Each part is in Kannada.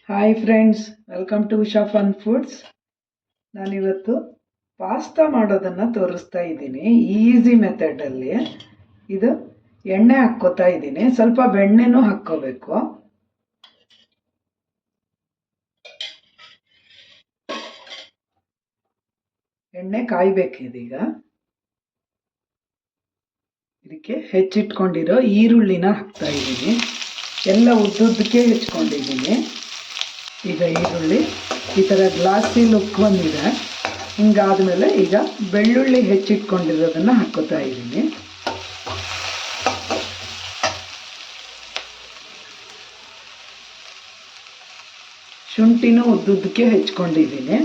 Hi friends, welcome to Usha fun foods. ನಾನಿವತ್ತು ಪಾಸ್ತಾ ಮಾಡೋದನ್ನು ತೋರಿಸ್ತಾ ಇದ್ದೀನಿ ಈಸಿ ಮೆಥಡಲ್ಲಿ. ಇದು ಎಣ್ಣೆ ಹಾಕ್ಕೋತಾ ಇದ್ದೀನಿ, ಸ್ವಲ್ಪ ಬೆಣ್ಣೆನೂ ಹಾಕ್ಕೋಬೇಕು. ಎಣ್ಣೆ ಕಾಯ್ಬೇಕಿದೀಗ. ಇದಕ್ಕೆ ಹೆಚ್ಚಿಟ್ಕೊಂಡಿರೋ ಈರುಳ್ಳಿನ ಹಾಕ್ತಾ ಇದ್ದೀನಿ. ಎಲ್ಲ ಉದ್ದುದ್ದಕ್ಕೆ ಹೆಚ್ಕೊಂಡಿದ್ದೀನಿ. ಈಗ ಈರುಳ್ಳಿ ಈ ಥರ ಗ್ಲಾಸಿ ಲುಕ್ ಬಂದಿದೆ. ಹಿಂಗಾದ್ಮೇಲೆ ಈಗ ಬೆಳ್ಳುಳ್ಳಿ ಹೆಚ್ಚಿಟ್ಕೊಂಡಿರೋದನ್ನು ಹಾಕ್ಕೋತಾ ಇದ್ದೀನಿ. ಶುಂಠಿನೂ ಉದ್ದುದ್ದಕ್ಕೆ ಹೆಚ್ಕೊಂಡಿದ್ದೀನಿ,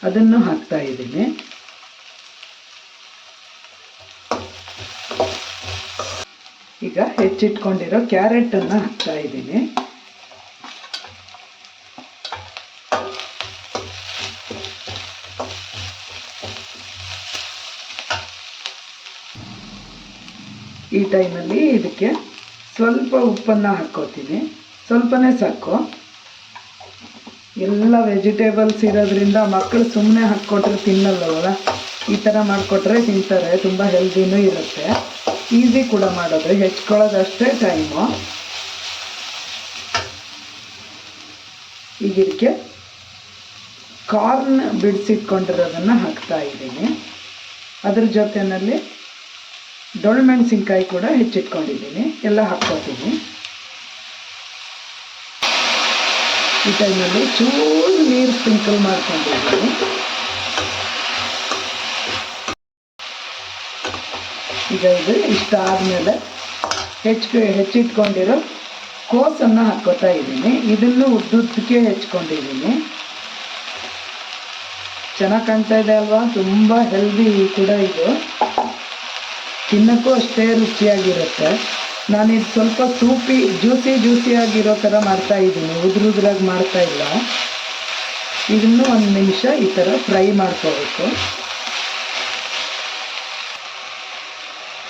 ಅದನ್ನು ಹಾಕ್ತಾ ಇದ್ದೀನಿ. ಈಗ ಹೆಚ್ಚಿಟ್ಕೊಂಡಿರೋ ಕ್ಯಾರೆಟನ್ನು ಹಾಕ್ತಾ ಇದ್ದೀನಿ. ಈ ಟೈಮಲ್ಲಿ ಇದಕ್ಕೆ ಸ್ವಲ್ಪ ಉಪ್ಪನ್ನು ಹಾಕ್ಕೋತೀನಿ, ಸ್ವಲ್ಪನೇ ಸಾಕು. ಎಲ್ಲ ವೆಜಿಟೇಬಲ್ಸ್ ಇರೋದ್ರಿಂದ ಮಕ್ಕಳು ಸುಮ್ಮನೆ ಹಾಕ್ಕೊಟ್ರೆ ತಿನ್ನಲ್ಲವಲ್ಲ, ಈ ಥರ ಮಾಡಿಕೊಟ್ರೆ ತಿಂತಾರೆ. ತುಂಬ ಹೆಲ್ದಿನೂ ಇರುತ್ತೆ, ಈಸಿ ಕೂಡ ಮಾಡೋದು, ಹೆಚ್ಕೊಳ್ಳೋದಷ್ಟೇ ಟೈಮು. ಈಗ ಇದಕ್ಕೆ ಕಾರ್ನ್ ಬಿಡಿಸಿಟ್ಕೊಂಡಿರೋದನ್ನು ಹಾಕ್ತಾ ಇದ್ದೀನಿ. ಅದ್ರ ಜೊತೆಯಲ್ಲಿ ದೊಣ್ಣಮೆಣಸಿನ್ಕಾಯಿ ಕೂಡ ಹೆಚ್ಚಿಟ್ಕೊಂಡಿದ್ದೀನಿ, ಎಲ್ಲ ಹಾಕ್ಕೋತೀನಿ. ಈ ಟೈಮಲ್ಲಿ ಚೂರು ನೀರು ಸ್ಪ್ರಿಂಕಲ್ ಮಾಡ್ಕೊಂಡಿದ್ದೀನಿ. ಈಗ ಇದು ಇಷ್ಟ ಆದಮೇಲೆ ಹೆಚ್ಚಿಟ್ಕೊಂಡಿರೋ ಕೋಸನ್ನು ಹಾಕ್ಕೋತಾ ಇದ್ದೀನಿ. ಇದನ್ನು ಉದ್ದುದ್ದಕ್ಕೆ ಹೆಚ್ಕೊಂಡಿದ್ದೀನಿ. ಚೆನ್ನಾಗಿ ಕಾಣ್ತಾ ಇದೆ ಅಲ್ವಾ? ತುಂಬ ಹೆಲ್ದಿ ಕೂಡ ಇದು, ತಿನ್ನೋಕ್ಕೂ ಅಷ್ಟೇ ರುಚಿಯಾಗಿರುತ್ತೆ. ನಾನಿದು ಸ್ವಲ್ಪ ಜ್ಯೂಸಿ ಆಗಿರೋ ಥರ ಮಾಡ್ತಾಯಿದ್ದೀನಿ, ಉದುರಾಗಿ ಮಾಡ್ತಾ ಇಲ್ಲ. ಇದನ್ನು 1 ನಿಮಿಷ ಈ ಥರ ಫ್ರೈ ಮಾಡ್ಕೋಬೇಕು.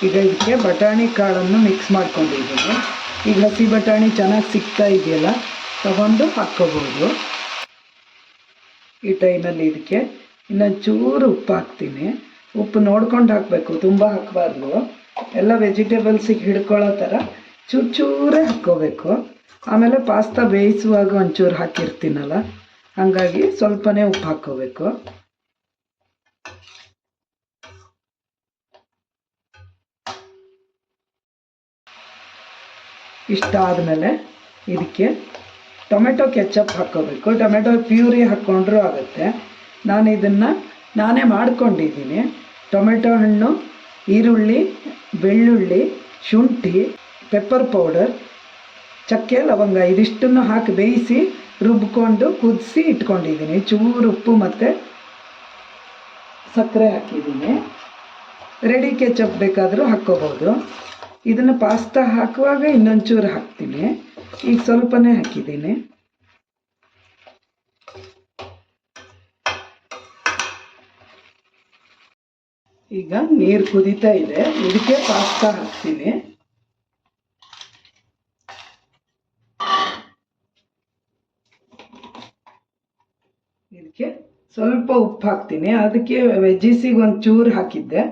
ಈಗ ಇದಕ್ಕೆ ಬಟಾಣಿ ಕಾಳನ್ನು ಮಿಕ್ಸ್ ಮಾಡ್ಕೊಂಡಿದ್ದೀನಿ. ಈಗ ಹಸಿ ಬಟಾಣಿ ಚೆನ್ನಾಗಿ ಸಿಗ್ತಾ ಇದೆಯಲ್ಲ, ತಗೊಂಡು ಹಾಕ್ಕೋಬೋದು. ಈ ಟೈಮಲ್ಲಿ ಇದಕ್ಕೆ ಇನ್ನೊಂದು ಚೂರು ಉಪ್ಪು ಹಾಕ್ತೀನಿ. ಉಪ್ಪು ನೋಡ್ಕೊಂಡು ಹಾಕಬೇಕು, ತುಂಬ ಹಾಕಬಾರ್ದು. ಎಲ್ಲ ವೆಜಿಟೇಬಲ್ಸಿಗೆ ಹಿಡ್ಕೊಳ್ಳೋ ಥರ ಚೂರೇ ಹಾಕ್ಕೋಬೇಕು. ಆಮೇಲೆ ಪಾಸ್ತಾ ಬೇಯಿಸುವಾಗ ಒಂಚೂರು ಹಾಕಿರ್ತೀನಲ್ಲ, ಹಾಗಾಗಿ ಸ್ವಲ್ಪನೇ ಉಪ್ಪು ಹಾಕ್ಕೋಬೇಕು. ಇಷ್ಟ ಆದಮೇಲೆ ಇದಕ್ಕೆ ಟೊಮೆಟೊ ಕೆಚಪ್ ಹಾಕ್ಕೋಬೇಕು. ಟೊಮೆಟೊ ಪ್ಯೂರಿ ಹಾಕ್ಕೊಂಡ್ರೂ ಆಗುತ್ತೆ. ನಾನು ಇದನ್ನು ನಾನೇ ಮಾಡ್ಕೊಂಡಿದ್ದೀನಿ. ಟೊಮೆಟೊ ಹಣ್ಣು, ಈರುಳ್ಳಿ, ಬೆಳ್ಳುಳ್ಳಿ, ಶುಂಠಿ, ಪೆಪ್ಪರ್ ಪೌಡರ್, ಚಕ್ಕೆ, ಲವಂಗ ಇದಿಷ್ಟನ್ನು ಹಾಕಿ ಬೇಯಿಸಿ ರುಬ್ಕೊಂಡು ಕುದಿಸಿ ಇಟ್ಕೊಂಡಿದ್ದೀನಿ. ಚೂರು ಉಪ್ಪು ಮತ್ತು ಸಕ್ಕರೆ ಹಾಕಿದ್ದೀನಿ. ರೆಡಿ ಕೆಚಪ್ ಬೇಕಾದರೂ ಹಾಕ್ಕೋಬೋದು. ಇದನ್ನು ಪಾಸ್ತಾ ಹಾಕುವಾಗ ಇನ್ನೊಂಚೂರು ಹಾಕ್ತೀನಿ. ಈಗ ಸ್ವಲ್ಪನೇ ಹಾಕಿದ್ದೀನಿ. ಈಗ ನೀರು ಕುದೀತಾ ಇದೆ, ಇದಕ್ಕೆ ಪಾಸ್ತಾ ಹಾಕ್ತೀನಿ. ಇದಕ್ಕೆ ಸ್ವಲ್ಪ ಉಪ್ಪು ಹಾಕ್ತೀನಿ. ಅದಕ್ಕೆ ವೆಜ್ಜಿಸಿಗೆ ಒಂದು ಚೂರು ಹಾಕಿದ್ದೆ,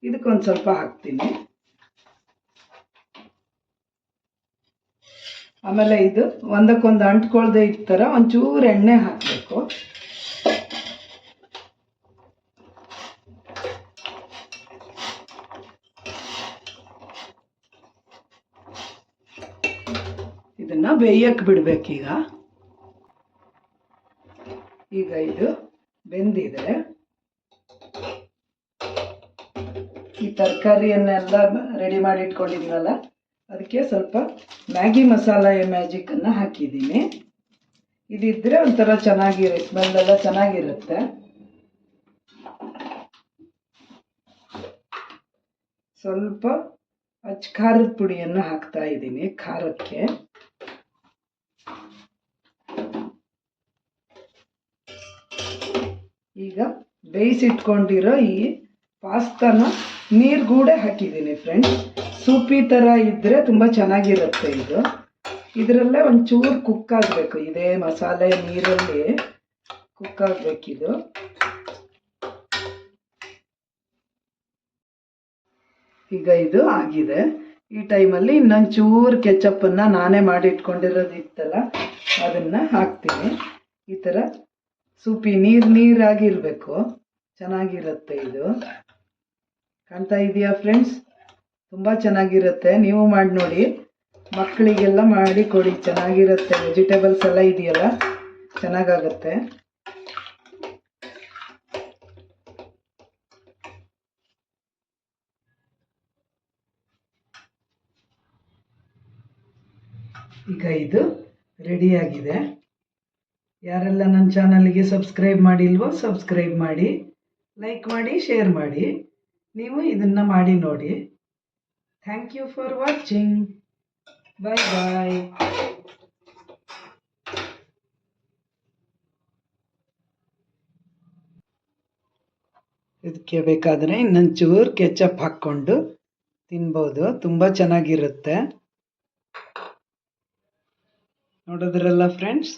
ಇದಕ್ಕೊಂದು ಸ್ವಲ್ಪ ಹಾಕ್ತೀನಿ. ಆಮೇಲೆ ಇದು ಒಂದಕ್ಕೊಂದು ಅಂಟ್ಕೊಳ್ದೆ ಈ ಥರ ಒಂಚೂರು ಎಣ್ಣೆ ಹಾಕಬೇಕು. ಇದನ್ನು ಬೇಯಕ್ಕೆ ಬಿಡಬೇಕೀಗ. ಈಗ ಇದು ಬೆಂದಿದೆ. ಈ ತರಕಾರಿಯನ್ನೆಲ್ಲ ರೆಡಿ ಮಾಡಿ ಇಟ್ಕೊಂಡಿದ್ದೀನಲ್ಲ, ಅದಕ್ಕೆ ಸ್ವಲ್ಪ ಮ್ಯಾಗಿ ಮಸಾಲ ಮ್ಯಾಜಿಕನ್ನು ಹಾಕಿದ್ದೀನಿ. ಇದಿದ್ದರೆ ಒಂಥರ ಚೆನ್ನಾಗಿರುತ್ತೆ, ಸ್ಮೆಲ್ಲೆಲ್ಲ ಚೆನ್ನಾಗಿರುತ್ತೆ. ಸ್ವಲ್ಪ ಖಾರದ ಪುಡಿಯನ್ನು ಹಾಕ್ತಾ ಇದ್ದೀನಿ ಖಾರಕ್ಕೆ. ಈಗ ಬೇಯಿಸಿಟ್ಕೊಂಡಿರೋ ಈ ಪಾಸ್ತಾನ ನೀರುಗೂಡೆ ಹಾಕಿದ್ದೀನಿ ಫ್ರೆಂಡ್ಸ್. ಸೂಪಿ ಥರ ಇದ್ದರೆ ತುಂಬ ಚೆನ್ನಾಗಿರುತ್ತೆ ಇದು. ಇದರಲ್ಲೇ ಒಂಚೂರು ಕುಕ್ ಆಗಬೇಕು, ಇದೇ ಮಸಾಲೆ ನೀರಲ್ಲಿ ಕುಕ್ ಆಗಬೇಕಿದು. ಈಗ ಇದು ಆಗಿದೆ. ಈ ಟೈಮಲ್ಲಿ ಇನ್ನೊಂಚೂರು ಕೆಚಪ್ಪನ್ನು ನಾನೇ ಮಾಡಿಟ್ಕೊಂಡಿರೋದು ಇತ್ತಲ್ಲ ಅದನ್ನು ಹಾಕ್ತೀನಿ. ಈ ಥರ ಸೂಪಿ ನೀರಾಗಿರಬೇಕು, ಚೆನ್ನಾಗಿರುತ್ತೆ ಇದು. ಕಾಣ್ತಾ ಇದೆಯಾ ಫ್ರೆಂಡ್ಸ್? ತುಂಬ ಚೆನ್ನಾಗಿರುತ್ತೆ, ನೀವು ಮಾಡಿ ನೋಡಿ. ಮಕ್ಕಳಿಗೆಲ್ಲ ಮಾಡಿ ಕೊಡಿ, ಚೆನ್ನಾಗಿರುತ್ತೆ. ವೆಜಿಟೇಬಲ್ಸ್ ಎಲ್ಲ ಇದೆಯಲ್ಲ, ಚೆನ್ನಾಗಾಗುತ್ತೆ. ಈಗ ಇದು ರೆಡಿಯಾಗಿದೆ. ಯಾರೆಲ್ಲ ನನ್ನ ಚಾನಲ್ಗೆ ಸಬ್ಸ್ಕ್ರೈಬ್ ಮಾಡಿಲ್ವೋ ಸಬ್ಸ್ಕ್ರೈಬ್ ಮಾಡಿ, ಲೈಕ್ ಮಾಡಿ, ಶೇರ್ ಮಾಡಿ. ನೀವು ಇದನ್ನು ಮಾಡಿ ನೋಡಿ. Thank you for watching. Bye bye. ಇದಕ್ಕೆ ಬೇಕಾದರೆ ಇನ್ನೊಂಚೂರು ಕೆಚಪ್ ಹಾಕ್ಕೊಂಡು ತಿನ್ಬೋದು, ತುಂಬ ಚೆನ್ನಾಗಿರುತ್ತೆ. ನೋಡಿದ್ರಲ್ಲ ಫ್ರೆಂಡ್ಸ್?